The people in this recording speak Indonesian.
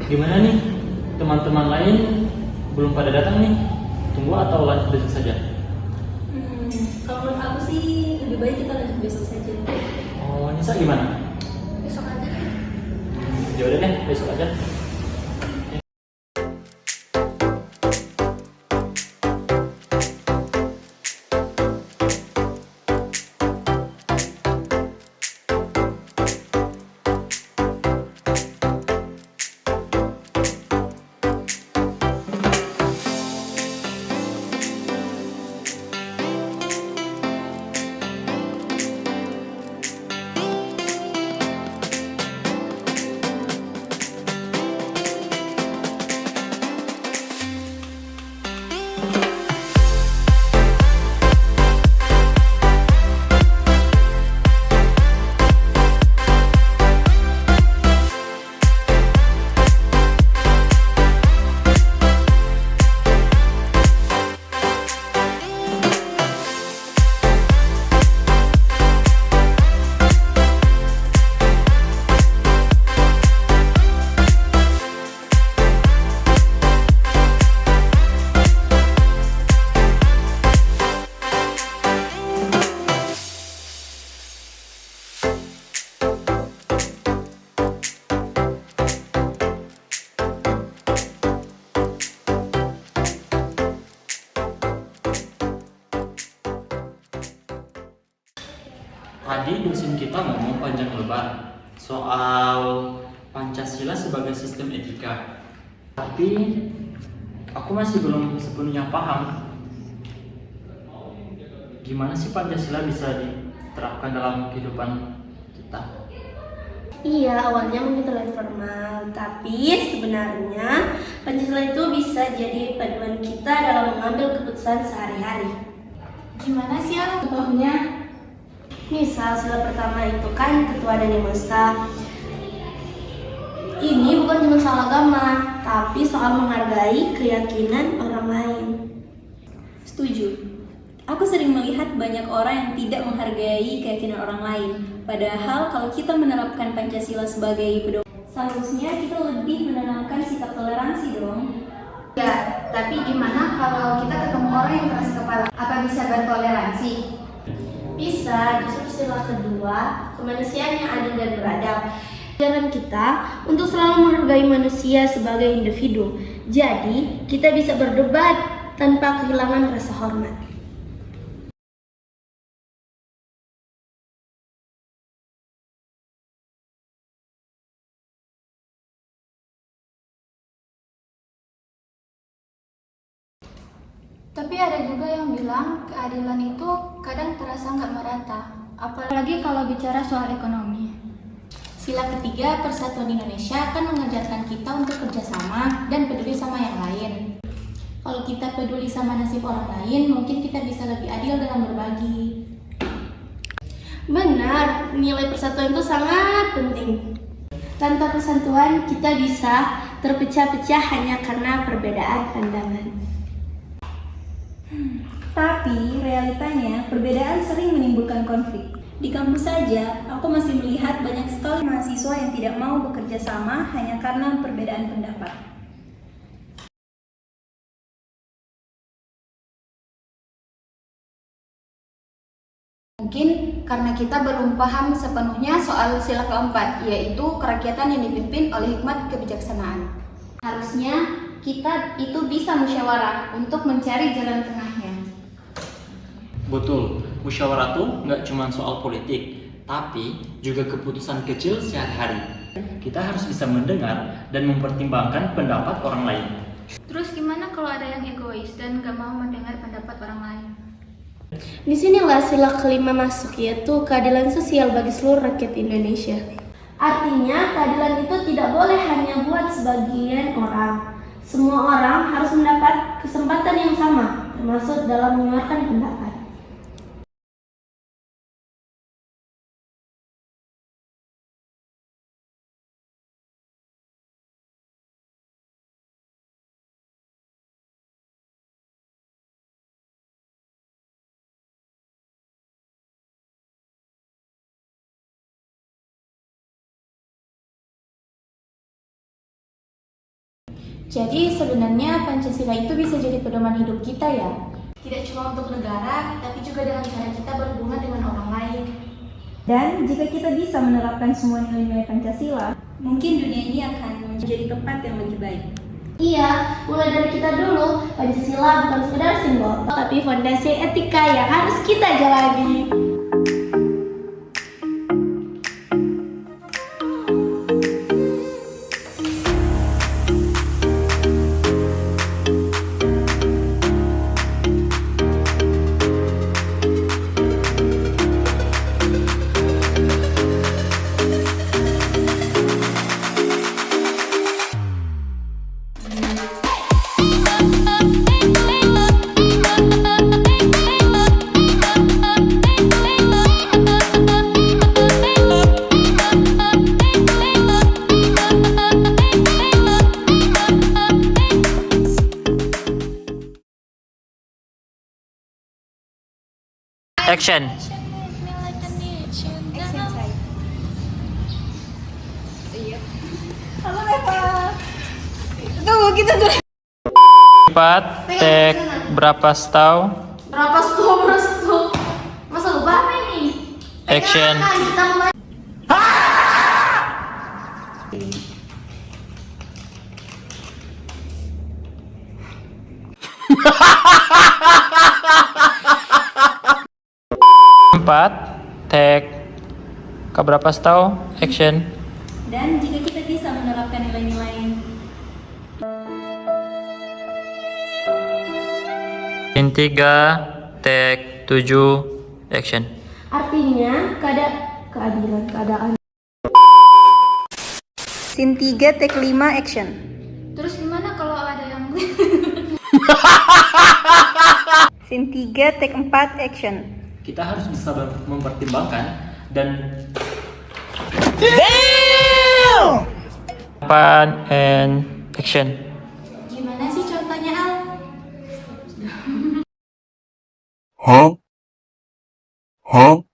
Gimana nih? Teman-teman lain belum pada datang nih. Tunggu atau lanjut besok saja? Kalau menurut aku sih lebih baik kita lanjut besok saja. Oh, Nisa gimana? Besok aja deh. Ya udah deh, besok aja. Tadi dosen kita ngomong panjang lebar soal Pancasila sebagai sistem etika. Tapi aku masih belum sepenuhnya paham gimana sih Pancasila bisa diterapkan dalam kehidupan kita. Iya, awalnya mungkin terlihat formal, tapi sebenarnya Pancasila itu bisa jadi panduan kita dalam mengambil keputusan sehari-hari. Gimana sih contohnya? Misal sila pertama itu kan ketua dan yang esa. Ini bukan cuma soal agama, tapi soal menghargai keyakinan orang lain. Setuju. Aku sering melihat banyak orang yang tidak menghargai keyakinan orang lain. Padahal kalau kita menerapkan Pancasila sebagai pedoman, seharusnya kita lebih menanamkan sikap toleransi dong. Ya, tapi gimana kalau kita ketemu orang yang keras kepala? Apa bisa bertoleransi? Bisa, justru sila kedua, kemanusiaan yang adil dan beradab. Ajaran kita untuk selalu menghargai manusia sebagai individu. Jadi, kita bisa berdebat tanpa kehilangan rasa hormat. Tapi ada juga yang bilang keadilan itu kadang terasa nggak merata, apalagi kalau bicara soal ekonomi. Sila ketiga Persatuan Indonesia kan mengajarkan kita untuk kerjasama dan peduli sama yang lain. Kalau kita peduli sama nasib orang lain, mungkin kita bisa lebih adil dalam berbagi. Benar, nilai persatuan itu sangat penting. Tanpa persatuan, kita bisa terpecah-pecah hanya karena perbedaan pandangan. Tapi realitanya perbedaan sering menimbulkan konflik. Di kampus saja, aku masih melihat banyak sekali mahasiswa yang tidak mau bekerja sama hanya karena perbedaan pendapat. Mungkin karena kita belum paham sepenuhnya soal sila keempat, yaitu kerakyatan yang dipimpin oleh hikmat kebijaksanaan. Harusnya kita itu bisa musyawarah untuk mencari jalan tengahnya. Betul, musyawarah tuh nggak cuma soal politik, tapi juga keputusan kecil sehari-hari. Kita harus bisa mendengar dan mempertimbangkan pendapat orang lain. Terus gimana kalau ada yang egois dan gak mau mendengar pendapat orang lain? Disinilah sila kelima masuk, yaitu keadilan sosial bagi seluruh rakyat Indonesia. Artinya, keadilan itu tidak boleh hanya buat sebagian orang. Semua orang harus mendapat kesempatan yang sama, termasuk dalam menyuarakan pendapat. Jadi sebenarnya Pancasila itu bisa jadi pedoman hidup kita ya. Tidak cuma untuk negara, tapi juga dalam cara kita berhubungan dengan orang lain. Dan jika kita bisa menerapkan semua nilai-nilai Pancasila, mungkin dunia ini akan menjadi tempat yang lebih baik. Iya, mulai dari kita dulu. Pancasila bukan sekedar simbol, tapi fondasi etika yang harus kita jalani. Action. Halo Reva. Tunggu kita dulu. 4, take berapa stau? Berapa stu? Masa lupa apa ini? Action. Kita mulai. Empat, take keberapa stau? Action. Dan jika kita bisa menerapkan nilai-nilai In 3, take 7, action. Artinya keadilan. Scene 3 take 5 action. Terus gimana kalau ada yang Scene 3 take 4 action. Kita harus bisa mempertimbangkan dan and action. gimana sih contohnya Al? Huh?